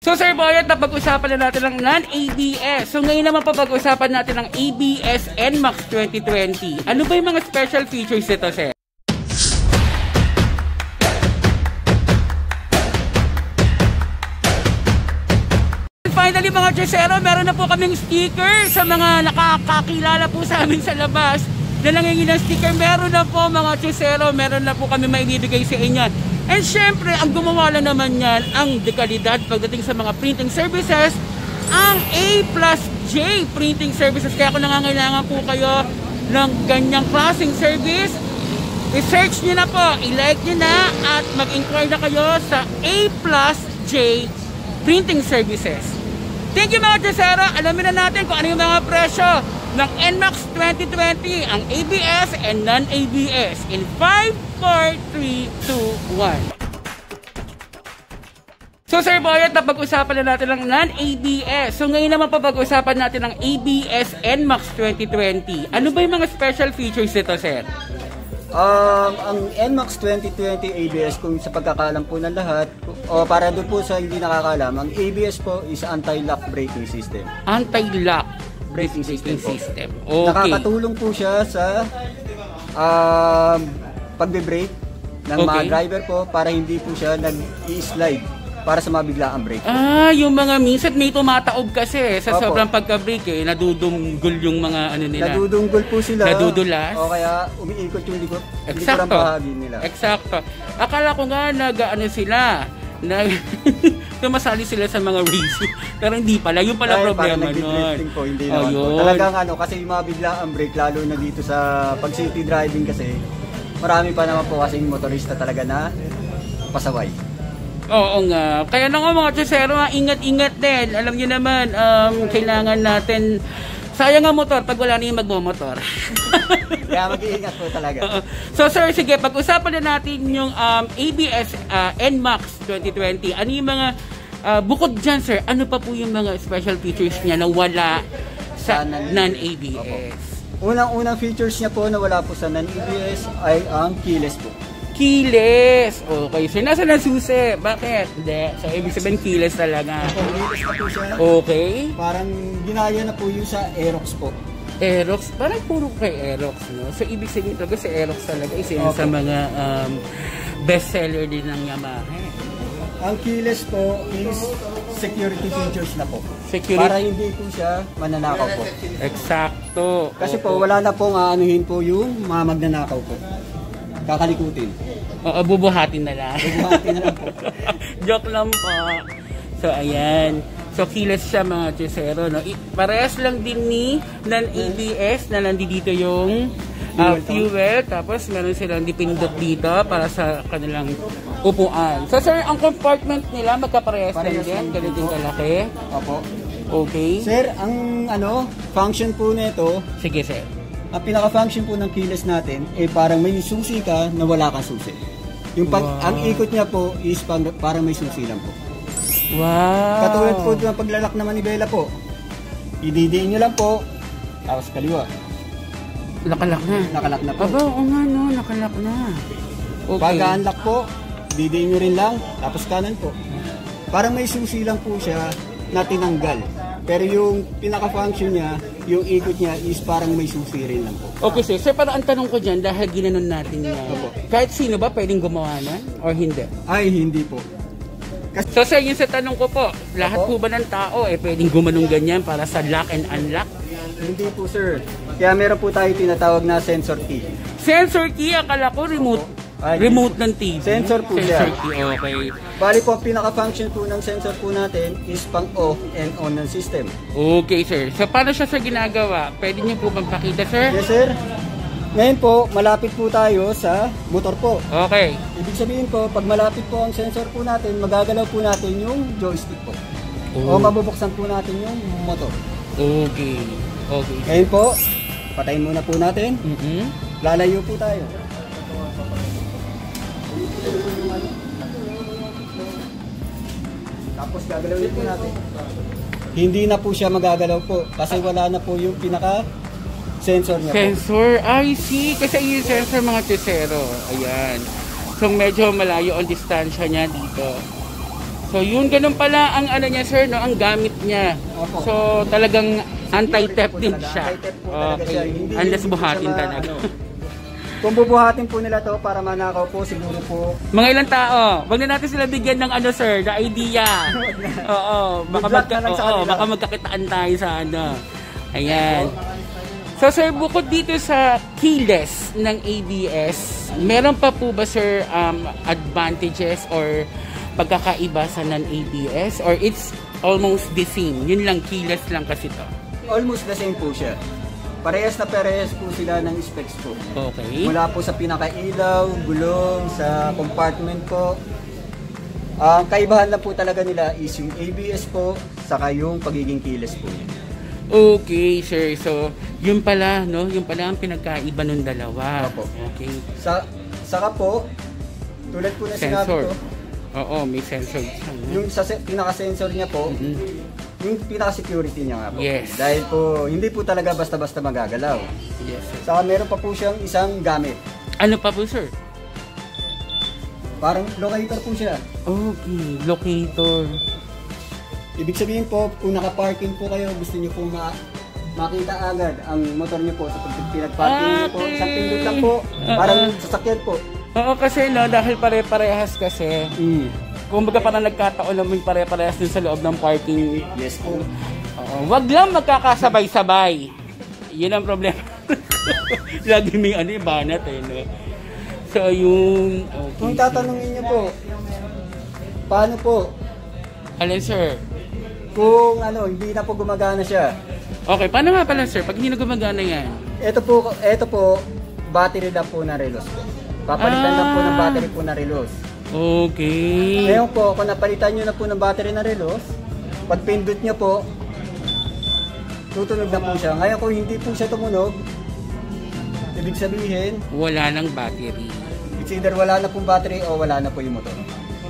So Sir Boyet, napag-usapan na natin ng non-ABS. So ngayon naman papag-usapan natin ng ABS NMAX 2020. Ano ba yung mga special features nito, Sir? Finally mga Chesero, meron na po kaming sticker sa mga nakakakilala po sa amin sa labas na nangingi ng sticker. Meron na po mga Chesero, meron na po kami maibibigay sa inyo. And syempre, ang gumawa lang naman yan, ang dekalidad pagdating sa mga printing services, ang A+J printing services. Kaya kung nangangailangan po kayo ng ganyang klaseng service, i-search nyo na po, i-like nyo na at mag-inquire na kayo sa A+J printing services. Thank you mga Chesero. Alamin na natin kung ano yung mga presyo ng NMAX 2020, ang ABS and non-ABS in 5, 4, 3, 2, 1. So Sir Boyet, napag-usapan na natin ng non-ABS. So ngayon naman papag-usapan natin ng ABS NMAX 2020. Ano ba yung mga special features nito, Sir? Ang NMAX 2020 ABS, kung sa pagkakalam po ng lahat, o para doon po sa hindi nakakalam, ang ABS po is anti-lock braking system. Anti-lock braking system. Okay. Nakakatulong po siya sa pagbe-brake ng mga driver po para hindi po siya nag-i-slide para sa mabiglaang brake. Yung mga minsan may tumataob kasi sa sobrang pagka-brake nadudunggol yung mga ano nila. Nadudunggol po sila. Nadudulas. O kaya umiikot yung likurang bahagi nila. Eksakto. Akala ko nga sila, tumasali sila sa mga racing. Pero hindi pala. Yung pala problema nun. Po, hindi naman po. Talagang kasi yung mabiglaang brake, lalo na dito sa pag-city driving kasi, marami pa naman po kasing motorista talaga na pasaway. Oo nga. Kaya na nga mga Chesero, ingat-ingat din. Alam niyo naman, kailangan natin, sayang ang motor pag wala na yung magmomotor. Kaya mag-iingat po talaga. So sir, sige, pag-usapan na natin yung ABS NMAX 2020. Ano yung mga, bukod dyan sir, ano pa po yung mga special features niya na wala sa non-ABS? Unang features niya po na wala po sa non-ABS ay ang keyless po. Keyless! Okay, so nasa na susi? Bakit? Hindi. So, ibig sabihin keyless talaga. Keyless na po siya. Okay. Parang ginaya na po yung sa Aerox po. Aerox? Parang puro kay Aerox, no? So, ibig sabihin talaga si Aerox talaga isa yun sa mga bestseller din ng Yamaha. Ang keyless po is security features na po. Security? Para hindi po siya mananakaw po. Eksakto. Kasi po, wala na pong aanuhin po yung mga magnanakaw po. Kakalikutin. Oo, bubuhatin na lang. Bubuhatin na lang po. Joke lang po. So, ayan. So, keyless siya mga Chesero, no? Parehas lang din ni non-ABS na nandito yung fuel. Tapos, meron silang dipindot dito para sa kanilang upuan. So, sir, ang compartment nila magkaparehas lang din. Ganito yung kalaki. Opo. Okay. Sir, ang function po nito. Sige, sir. Ang pinaka-function po ng keyless natin parang may susi ka na wala kang susi. Yung ang ikot niya po is parang may susi lang po. Wow! Katulad po ng paglalak na manibela po. Ididiin nyo lang po, tapos kaliwa. Nakalak na. Nakalak na po. Aba, oo nga no, nakalak na. Okay. Pag-unlock po, didiin nyo rin lang, tapos kanan po. Parang may susi lang po siya na tinanggal. Pero yung pinaka-function niya, yung ikot niya is parang may susi rin lang po. Okay sir, sir, parang ang tanong ko dyan, dahil ginanon natin yan. Kahit sino ba pwedeng gumawa na? O hindi? Ay, hindi po. So sir, yung sa tanong ko po, lahat po ba ng tao pwedeng gumanong ganyan para sa lock and unlock? Hindi po sir. Kaya meron po tayo tinatawag na sensor key. Sensor key, akala ko remote. Remote ng TV. Sensor po siya. Sensor key, okay. Bali po, pinaka-function po ng sensor po natin is pang off and on ng system. Okay sir. So paano siya sa ginagawa? Pwede niyo po bang pakita sir? Yes sir. Ngayon po, malapit po tayo sa motor po. Okay. Ibig sabihin po, pag malapit po ang sensor po natin, magagalaw po natin yung joystick po. O mabubuksan po natin yung motor. Okay. Okay. Ngayon po, patayin muna po natin. Lalayo po tayo. Tapos gagalawin po natin. Hindi na po siya magagalaw po kasi wala na po yung pinaka sensor niya. Sensor? I see. Kasi yung sensor mga Chesero. Ayan. So medyo malayo ang distansya niya dito. So yun, ganun pala ang ano niya sir, no, ang gamit niya. Opo. So talagang anti-theft din siya. Anti-theft po talaga siya. Hindi Unless po buhatin siya talaga. Kung bubuhatin po nila to para manakaw po, siguro po. Mga ilang tao, wag na natin sila bigyan ng ano sir, the idea. Oo, baka magkakitaan tayo sa ano. Ayan. So sir, bukod dito sa keyless ng ABS, meron pa po ba sir advantages or pagkakaiba sa non-ABS or it's almost the same? Yun lang, keyless lang kasi to. Almost the same po siya. Parehas na parehas po sila ng specs po. Okay. Mula po sa pinakailaw, gulong, sa compartment po. Ang kaibahan lang po talaga nila is yung ABS po, saka yung pagiging keyless po niya. Okay, sir. So, yun pala, no? Yun pala ang pinagkaiba ng dalawa. Opo. Okay. Saka po, tulad po na sinabi Sensor. ko, Oo, may sensor siya. No? yung pinaka-sensor niya po, yung pinaka-security niya nga po. Yes. Dahil po, hindi po talaga basta-basta magagalaw. Yes, sir. Saka meron pa po siyang isang gamit. Ano pa po, sir? Parang locator po siya. Okay, locator. Ibig sabihin po, kung naka-parking po kayo, gusto niyo po makita agad ang motor niyo po sa pinag-parking niyo po. Isang pindot lang po, parang sasakyan po. Oo, kasi no, dahil pare-parehas kasi, kumbaga parang nagkataon na may pare-parehas din sa loob ng parking. Yes po. Oo, wag lang magkakasabay-sabay. Yun ang problema. Lagi may ano, banat eh, no? So, yung... Okay. Kung tatanungin niyo po, paano po? Alin, sir? Kung ano, hindi na po gumagana siya. Okay, paano nga pala, sir? Pag hindi na gumagana yan? Ito po, battery lang po na relos po. Papalitan lang po ng battery po na relos. Okay. Ngayon po, kung napalitan nyo na po ng battery na relos, pag pindot nyo po, tutunog na po siya. Ngayon kung hindi po siya tumunog, ibig sabihin, wala nang battery. it's either wala na pong battery o wala na po yung motor.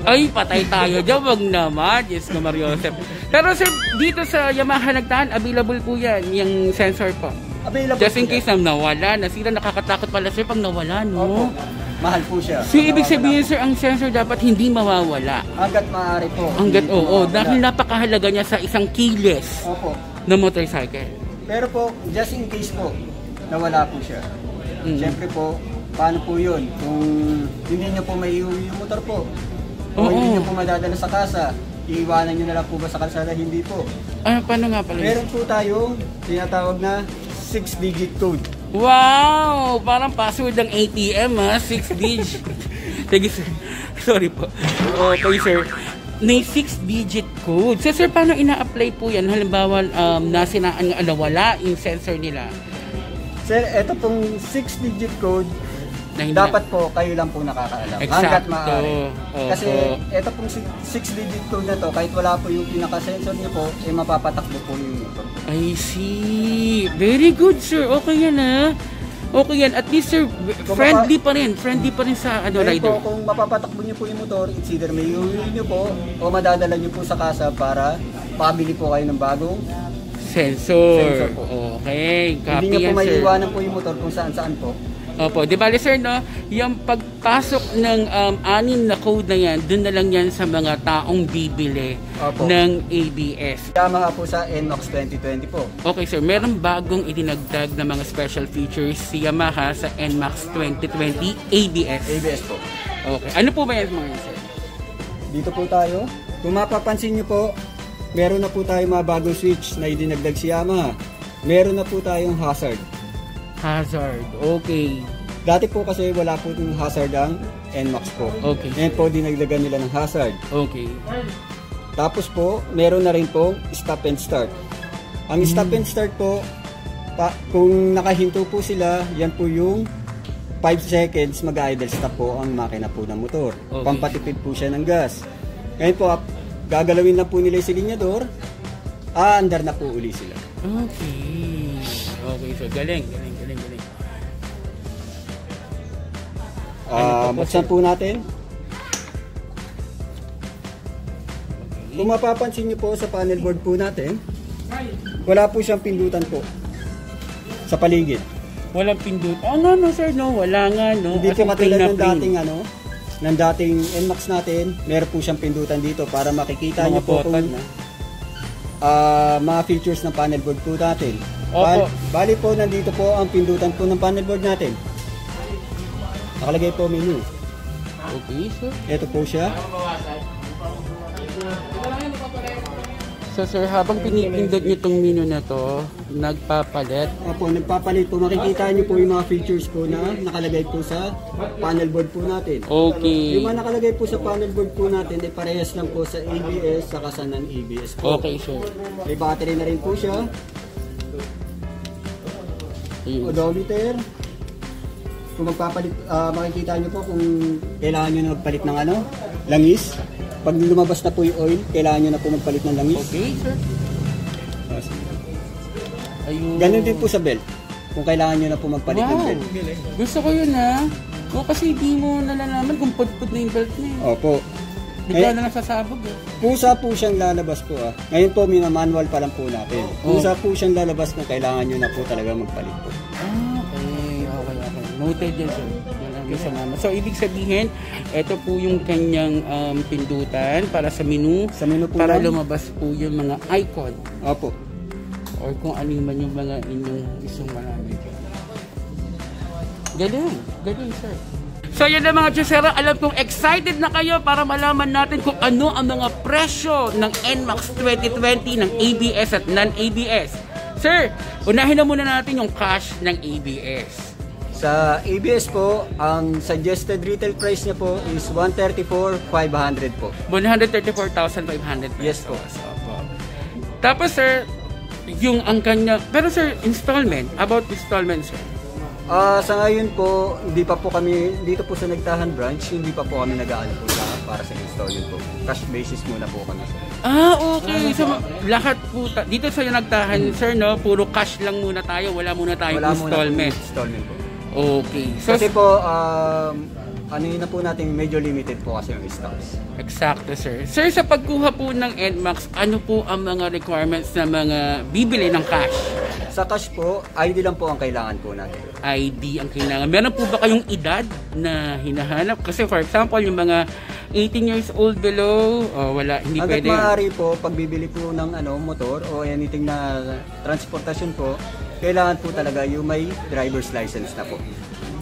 Ay, patay tayo dyan. Wag naman. Yes, ko Mario Joseph. Pero sir, dito sa Yamaha Nagdaan, available po yan, yung sensor po. Available Just in po case siya. na nawala, nasira, nakakatakot pala sir pag nawala, no? Opo. Mahal po siya. So, ibig sabihin sir, ang sensor dapat hindi mawawala. Hanggat maaari po. Hanggat, Hindi po oo, mawawala. dahil napakahalaga niya sa isang keyless Opo. na motorcycle. Pero po, just in case po, nawala po siya. Siyempre po, paano po yun? Kung hindi nyo po maiuwi yung motor po, o hindi nyo po madadala sa kasa, iiwanan nyo na lang po ba sa kalsada? Hindi po. Ano, paano nga pala? Meron po tayong tinatawag na 6-digit code. Wow! Parang password ng ATM ha, 6 digit. Sige sir, sorry po. Okay sir, may 6-digit code. So sir, paano ina-apply po yan? Halimbawa, nasinaan nga wala yung sensor nila. Sir, eto pong 6-digit code, dapat po kayo lang po nakakaalam. Exacto. Hanggat maaari. Opo. Kasi eto pong 6-digit code na to, kahit wala po yung pinaka-sensor nyo po, eh mapapatakbo po yung motor. I see. Very good sir. Okay yan ha. Okay yan. At least sir, friendly pa rin. Friendly pa rin sa ano, Ngayon rider. po, kung mapapatakbo nyo po yung motor, it's either may iuwi nyo po o madadala nyo po sa kasa para pabili po kayo ng bagong Sensor. po. Okay. Copy Hindi nyo po yan sir. maiiwanan po yung motor kung saan-saan po. Opo, di ba sir, no? Yung pagpasok ng 6 na code na yan, dun na lang yan sa mga taong bibili Opo. ng ABS. Yamaha po sa NMAX 2020 po. Okay sir, meron bagong idinagdag na mga special features si Yamaha sa NMAX 2020 ABS. ABS po. Okay, ano po ba yan mga yan, sir? Dito po tayo. Kung mapapansin nyo po, meron na po tayong mga bagong switch na idinagdag si Yamaha. Meron na po tayong hazard. Hazard, okay. Dati po kasi wala po yung hazard ang NMAX po. Okay. Ngayon po dinagdagan nila ng hazard. Okay. Tapos po, meron na rin po stop and start. Ang stop and start po, kung nakahinto po sila, yan po yung 5 seconds mag-idle stop po ang makina po ng motor. Okay. Pampatipid po siya ng gas. Ngayon po, gagalawin na po nila yung silinyador, aandar na po uli sila. Okay. Okay, so galing. Buksan po natin. Kung mapapansin nyo po sa panel board po natin, wala po siyang pindutan po sa paligid. Walang pindot. No sir, no. Wala nga, no. Hindi As po in, katulad plain na ng plain. dating ng dating NMAX natin, meron po siyang pindutan dito para makikita Mga nyo po button, kung no? mga features ng panel board po natin. Opo. Bali po, nandito po ang pindutan po ng panel board natin. Nakalagay po menu. Okay, sir. Ito po siya. So sir, habang pinipindot nyo itong menu na to, nagpapalit. Opo, nagpapalit po. Makikita nyo po yung mga features po na nakalagay po sa panel board po natin. Okay. Yung mga nakalagay po sa panel board po natin ay parehas lang po sa ABS saka sa non-ABS po. Okay, sir. May battery na rin po siya. Ayun. Odometer. Kung magpapalit, makikita nyo po kung kailangan nyo na magpalit ng langis. Pag lumabas na po yung oil, kailangan nyo na po magpalit ng langis. Okay, sir. Ayun. Ganun din po sa belt. Kung kailangan nyo na po magpalit ng Wow. belt. Gusto ko yun, ha? O, kasi di mo nalalaman kung put-put na yung belt na yun. Opo. Bigla na lang sasabog, eh. Pusa po siyang lalabas po. Ngayon po, manual pa lang po natin. Pusa po siyang lalabas kung kailangan nyo na po talaga magpalit po. Okay. Noted yan, sir. So, ibig sabihin, ito po yung kanyang pindutan para sa menu. Sa menu po para yan. lumabas po yung mga icon. Opo. Or kung ano man yung mga inyong gustong malaman. Galing, sir. So yan na mga Chusero, alam kong excited na kayo para malaman natin kung ano ang mga presyo ng NMAX 2020 ng ABS at non-ABS. Sir, unahin na muna natin yung cash ng ABS. Sa ABS po, ang suggested retail price niya po is 134,500 po. 134,500 pesos. Yes po. Opo. Tapos sir, yung ang kanya, pero sir, about installment sir. Sa ngayon po, hindi pa po kami, dito po sa Nagtahan branch, hindi pa po kami nag-aano po para sa installment po. Cash basis muna po kami. Okay. So, lahat po, dito sa Nagtahan sir, no, puro cash lang muna tayo, wala muna tayong installment. Muna po installment po. Okay. So, Kasi po, ano yun na po natin, medyo limited po kasi yung stocks. Exacto, sir. Sir, sa pagkuha po ng NMAX, ano po ang mga requirements na mga bibili ng cash? Sa cash po, ID lang po ang kailangan po natin. ID ang kailangan. Meron po ba kayong edad na hinahanap? Kasi for example, yung mga 18 years old below, wala, hindi Hanggat pwede. maaari po, pagbibili po ng motor o anything na transportasyon po, kailangan po talaga yung may driver's license na po.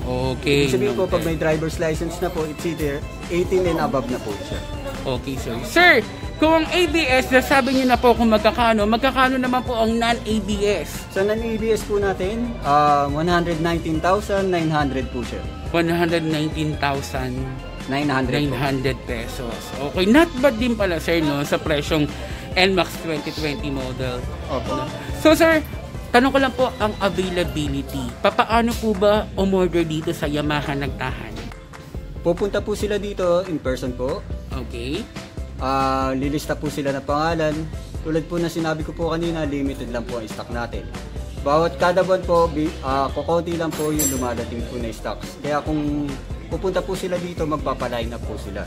Okay. Ibig sabihin po, pag may driver's license na po, it's either 18 and above na po siya. Okay, sir. Sir, kung ang ABS, nasabi niyo na po kung magkakano naman po ang non-ABS? Sa non-ABS po natin, 119,900 po siya. 119,900 pesos. Okay, not bad din pala, sir, no, sa presyong NMAX 2020 model. Opo. So, sir, tanong ko lang po ang availability. Papaano po ba umorder dito sa Yamaha Nagtahan? Pupunta po sila dito in person po. Okay. Lilista po sila ng pangalan. Tulad po na sinabi ko po kanina, limited lang po ang stock natin. Bawat kada buwan po, kukunti lang po yung dumadating po na stocks. Kaya kung pupunta po sila dito, magpapaline na po sila.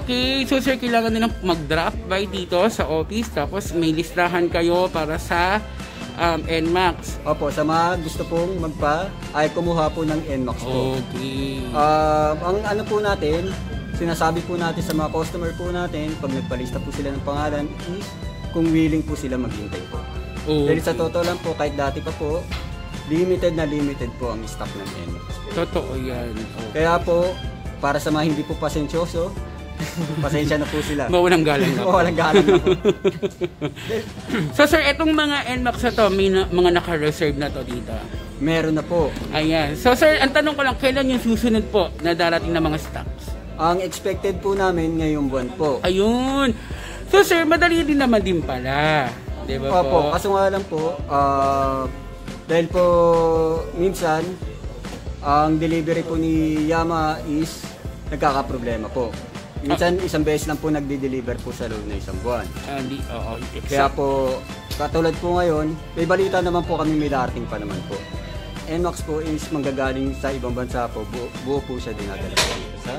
Okay, so sir, kailangan nilang mag-drop by dito sa office, tapos may listahan kayo para sa NMAX. Opo, sa mga gusto pong kumuha po ng NMAX po. Okay. Ang ano po natin, sinasabi po natin sa mga customer po natin, pag nagpalista po sila ng pangalan, is kung willing po sila maghintay po. Okay. Dahil sa totoo lang po, kahit dati pa po, limited po ang stock ng NMAX. Totoo yan. Okay. Kaya po, para sa mga hindi po pasensyoso, pasensya na po sila. Mawalang galang na po. Mawalang galang na po. So sir, itong mga NMAX na to, may mga naka-reserve na to dito. Meron na po. Ayan. So sir, ang tanong ko lang, kailan yung susunod po na darating na mga stocks? Ang expected po namin ngayong buwan po. Ayun. So sir, madali din naman din pala. Di ba po? Opo, kaso nga lang po, dahil po minsan, ang delivery po ni Yamaha is nagkakaproblema po. Minsan, isang beses lang po nagde-deliver po sa loob na isang buwan. Exact. Kaya po, katulad po ngayon, may balita naman po kami, may darating pa naman po. NMAX po is manggagaling sa ibang bansa po, buo po siya dinadala po sa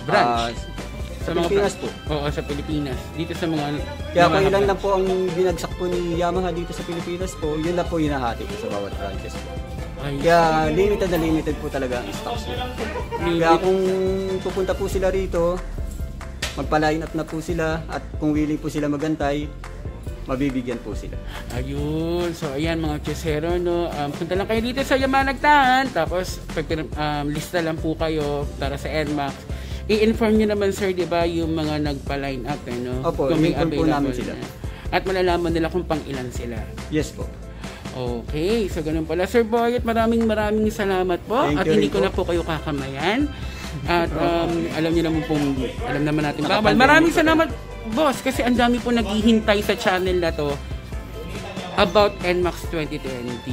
branch. Sa Pilipinas po. Oo, sa Pilipinas. Dito sa mga... Kaya kung ilan lang po ang binagsak po ni Yamaha dito sa Pilipinas po, yun na po hinahati po sa bawat branches po. Ay, Kaya limited na limited po talaga ang stocks nila. Kaya kung pupunta po sila rito, magpa-line up na po sila at kung willing po sila magantay, mabibigyan po sila. Ayun. So, ayan mga chesero, no? Punta lang kayo dito sa Yamaha Nagtahan. Tapos, lista lang po kayo para sa NMAX. I-inform nyo naman, sir, di ba, yung mga nagpa-line up, eh, no? Opo, Kung may i-inform po namin available sila. na. At malalaman nila kung pang ilan sila. Yes po. Okay, so ganun pala. Sir Boyet, maraming salamat po. Thank At you hindi rin ko po. na po kayo kakamayan. At alam niyo naman pong, alam naman natin bawal. Nakapandemic Maraming po salamat, boss, kasi ang dami po naghihintay sa channel na to about NMAX 2020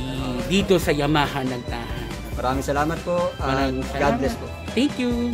dito sa Yamaha Nagtahan. Maraming salamat po. Maraming God salamat. bless po. Thank you.